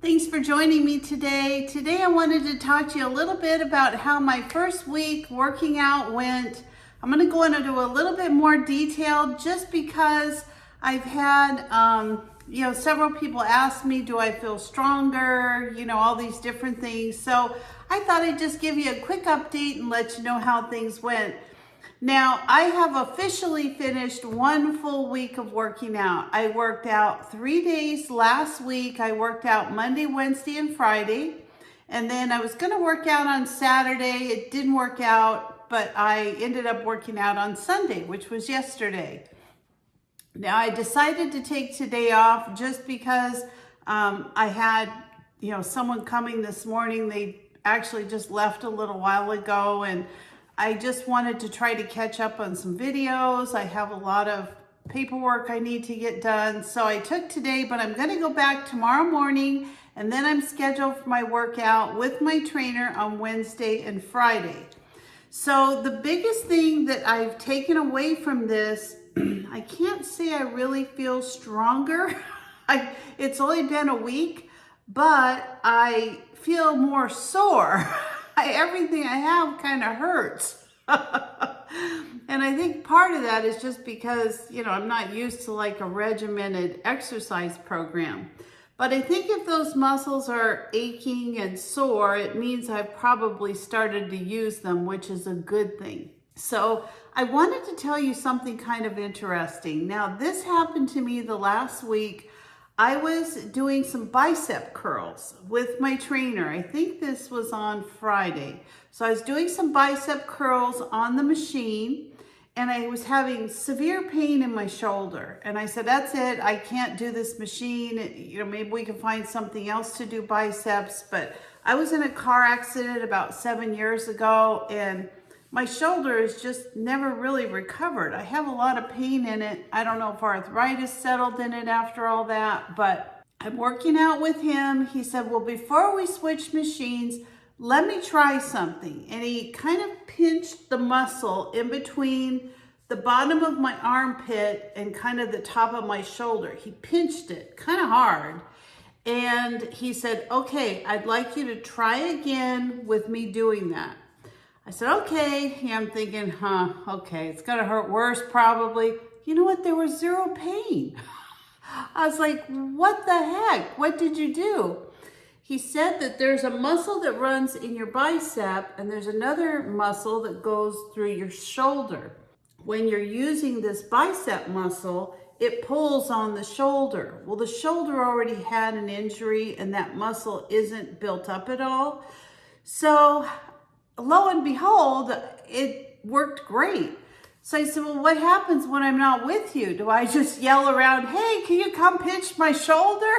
Thanks for joining me today. Today I wanted to talk to you a little bit about how my first week working out went. I'm going to go into a little bit more detail just because I've had, several people ask me, do I feel stronger? All these different things. So I thought I'd just give you a quick update and let you know how things went. Now, I have officially finished one full week of working out. I worked out 3 days last week. I worked out Monday, Wednesday, and Friday. And then I was going to work out on Saturday. It didn't work out, but I ended up working out on Sunday, which was yesterday. Now, I decided to take today off just because I had, someone coming this morning. They actually just left a little while ago, and I just wanted to try to catch up on some videos. I have a lot of paperwork I need to get done. So I took today, but I'm going to go back tomorrow morning, and then I'm scheduled for my workout with my trainer on Wednesday and Friday. So the biggest thing that I've taken away from this, I can't say I really feel stronger. It's only been a week, but I feel more sore. Everything I have kind of hurts. And I think part of that is just because, I'm not used to like a regimented exercise program. But I think if those muscles are aching and sore, it means I've probably started to use them, which is a good thing. So I wanted to tell you something kind of interesting. Now, this happened to me the last week. I was doing some bicep curls with my trainer. I think this was on Friday. So I was doing some bicep curls on the machine, and I was having severe pain in my shoulder. And I said, that's it. I can't do this machine. Maybe we can find something else to do biceps. But I was in a car accident about 7 years ago, and my shoulder has just never really recovered. I have a lot of pain in it. I don't know if arthritis settled in it after all that, but I'm working out with him. He said, well, before we switch machines, let me try something. And he kind of pinched the muscle in between the bottom of my armpit and kind of the top of my shoulder. He pinched it kind of hard. And he said, okay, I'd like you to try again with me doing that. I said, okay. Yeah, I'm thinking, okay, it's going to hurt worse probably. You know what? There was zero pain. I was like, what the heck? What did you do? He said that there's a muscle that runs in your bicep, and there's another muscle that goes through your shoulder. When you're using this bicep muscle, it pulls on the shoulder. Well, the shoulder already had an injury, and that muscle isn't built up at all. So lo and behold, it worked great. So I said, well, what happens when I'm not with you? Do I just yell around, hey, can you come pinch my shoulder?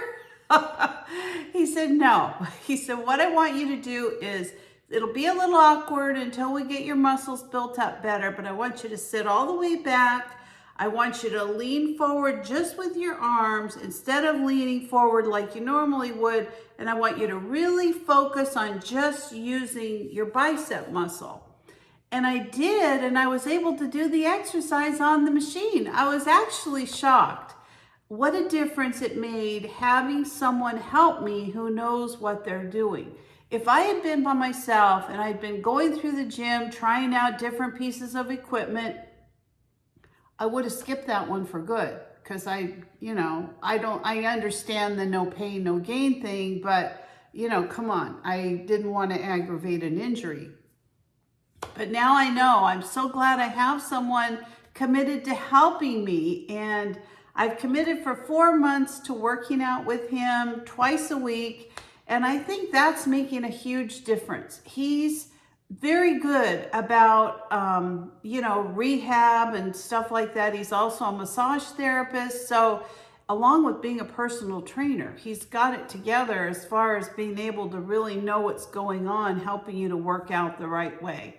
He said, no. He said, what I want you to do is, it'll be a little awkward until we get your muscles built up better, but I want you to sit all the way back. I want you to lean forward just with your arms instead of leaning forward like you normally would. And I want you to really focus on just using your bicep muscle. And I did, and I was able to do the exercise on the machine. I was actually shocked. What a difference it made having someone help me who knows what they're doing. If I had been by myself and I'd been going through the gym, trying out different pieces of equipment, I would have skipped that one for good, because I understand the no pain, no gain thing, but come on, I didn't want to aggravate an injury. But now I know. I'm so glad I have someone committed to helping me, and I've committed for 4 months to working out with him twice a week, and I think that's making a huge difference. He's very good about, rehab and stuff like that. He's also a massage therapist. So along with being a personal trainer, he's got it together as far as being able to really know what's going on, helping you to work out the right way.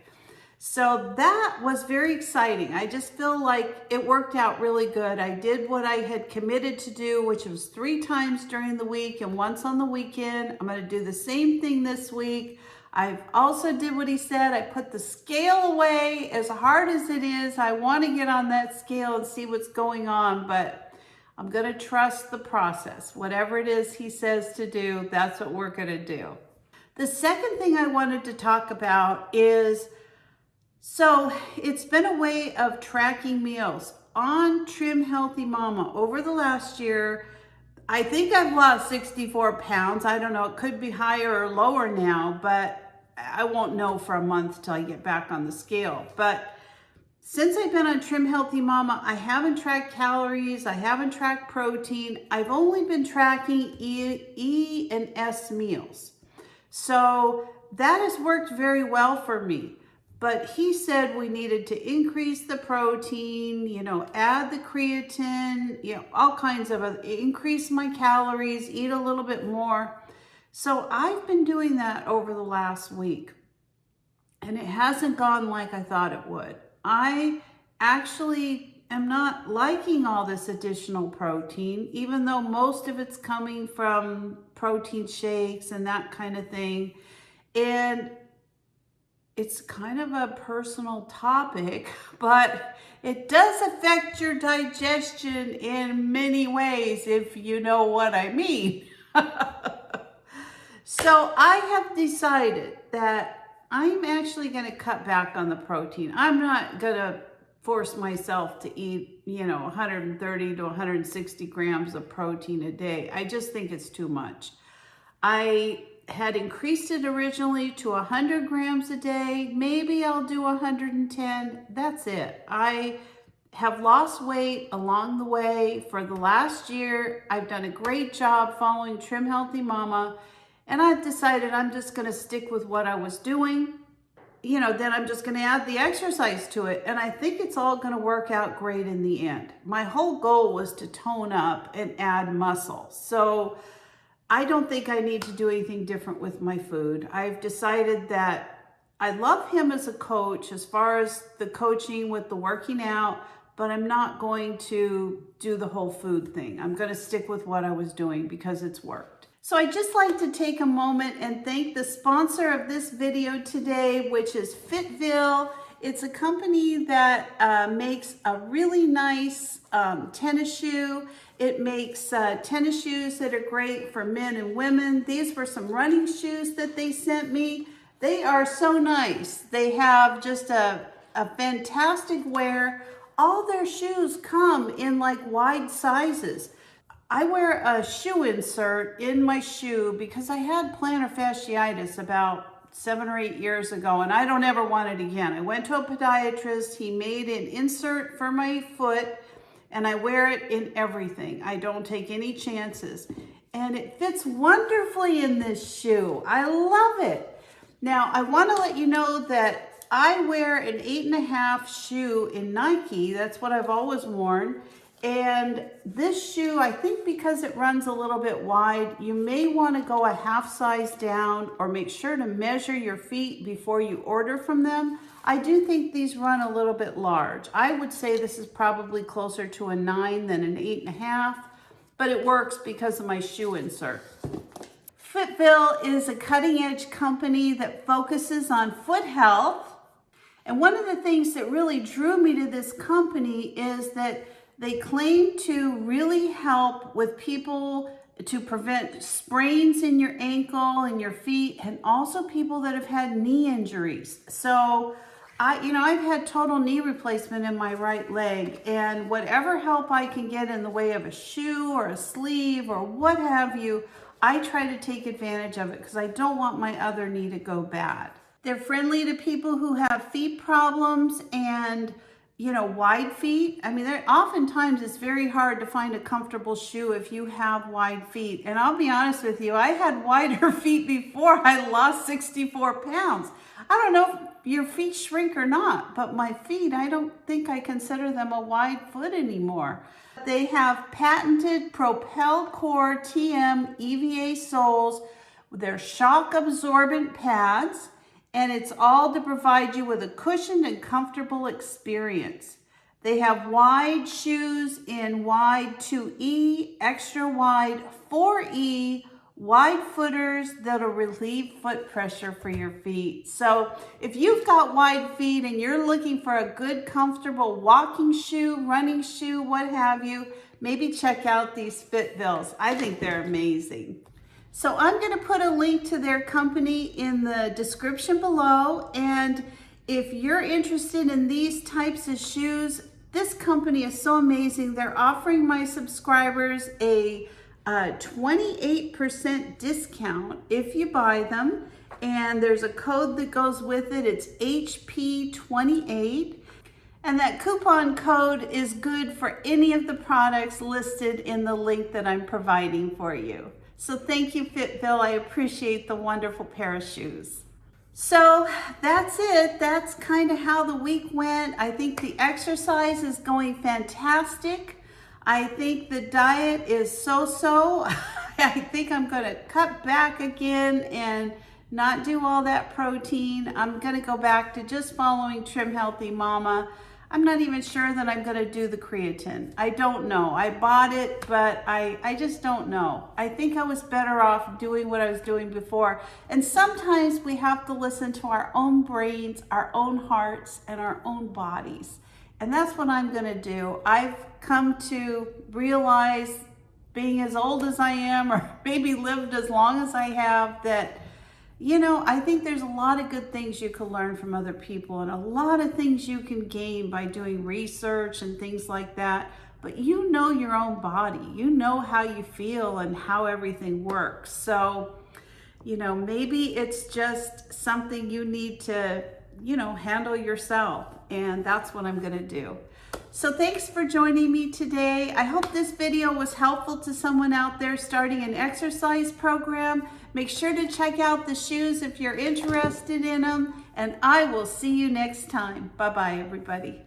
So that was very exciting. I just feel like it worked out really good. I did what I had committed to do, which was 3 times during the week and once on the weekend. I'm going to do the same thing this week. I also did what he said. I put the scale away. As hard as it is, I want to get on that scale and see what's going on, but I'm going to trust the process. Whatever it is he says to do, that's what we're going to do. The second thing I wanted to talk about is, so it's been a way of tracking meals on Trim Healthy Mama. Over the last year, I think I've lost 64 pounds. I don't know, it could be higher or lower now, but I won't know for a month till I get back on the scale. But since I've been on Trim Healthy Mama, I haven't tracked calories, I haven't tracked protein. I've only been tracking E and S meals. So that has worked very well for me. But he said we needed to increase the protein, add the creatine, all kinds of increase my calories, eat a little bit more. So I've been doing that over the last week, and it hasn't gone like I thought it would. I actually am not liking all this additional protein, even though most of it's coming from protein shakes and that kind of thing. And it's kind of a personal topic, but it does affect your digestion in many ways, if you know what I mean. So I have decided that I'm actually going to cut back on the protein. I'm not going to force myself to eat, 130 to 160 grams of protein a day. I just think it's too much. I had increased it originally to 100 grams a day. Maybe I'll do 110. That's it. I have lost weight along the way for the last year. I've done a great job following Trim Healthy Mama, and I've decided I'm just going to stick with what I was doing. Then I'm just going to add the exercise to it, and I think it's all going to work out great in the end. My whole goal was to tone up and add muscle. So I don't think I need to do anything different with my food. I've decided that I love him as a coach as far as the coaching with the working out, but I'm not going to do the whole food thing. I'm going to stick with what I was doing because it's worked. So I'd just like to take a moment and thank the sponsor of this video today, which is Fitville. It's a company that makes a really nice tennis shoe. It makes tennis shoes that are great for men and women. These were some running shoes that they sent me. They are so nice. They have just a fantastic wear. All their shoes come in like wide sizes. I wear a shoe insert in my shoe because I had plantar fasciitis about 7 or 8 years ago, and I don't ever want it again. I went to a podiatrist. He made an insert for my foot, and I wear it in everything. I don't take any chances. And it fits wonderfully in this shoe. I love it. Now, I want to let you know that I wear an 8.5 shoe in Nike. That's what I've always worn. And this shoe, I think because it runs a little bit wide, you may want to go a half size down, or make sure to measure your feet before you order from them. I do think these run a little bit large. I would say this is probably closer to a 9 than an 8.5, but it works because of my shoe insert. Fitville is a cutting-edge company that focuses on foot health. And one of the things that really drew me to this company is that they claim to really help with people to prevent sprains in your ankle and your feet, and also people that have had knee injuries. So I've had total knee replacement in my right leg, and whatever help I can get in the way of a shoe or a sleeve or what have you, I try to take advantage of it because I don't want my other knee to go bad. They're friendly to people who have feet problems and wide feet. I mean, oftentimes it's very hard to find a comfortable shoe if you have wide feet. And I'll be honest with you, I had wider feet before I lost 64 pounds. I don't know if your feet shrink or not, but my feet, I don't think I consider them a wide foot anymore. They have patented Propel Core TM EVA soles. They're shock absorbent pads, and it's all to provide you with a cushioned and comfortable experience. They have wide shoes in wide 2E, extra wide 4E, wide footers that'll relieve foot pressure for your feet. So if you've got wide feet and you're looking for a good, comfortable walking shoe, running shoe, what have you, maybe check out these Fitvilles. I think they're amazing. So I'm going to put a link to their company in the description below. And if you're interested in these types of shoes, this company is so amazing. They're offering my subscribers a 28% discount if you buy them. And there's a code that goes with it. It's HP28. And that coupon code is good for any of the products listed in the link that I'm providing for you. So thank you, Fitville. I appreciate the wonderful pair of shoes. So that's it. That's kind of how the week went. I think the exercise is going fantastic. I think the diet is so-so. I think I'm going to cut back again and not do all that protein. I'm going to go back to just following Trim Healthy Mama. I'm not even sure that I'm going to do the creatine. I don't know. I bought it, but I just don't know. I think I was better off doing what I was doing before. And sometimes we have to listen to our own brains, our own hearts, and our own bodies. And that's what I'm going to do. I've come to realize, being as old as I am, or maybe lived as long as I have, that I think there's a lot of good things you can learn from other people and a lot of things you can gain by doing research and things like that. But you know your own body. You know how you feel and how everything works. So, maybe it's just something you need to, handle yourself. And that's what I'm going to do. So thanks for joining me today. I hope this video was helpful to someone out there starting an exercise program. Make sure to check out the shoes if you're interested in them, and I will see you next time. Bye-bye, everybody.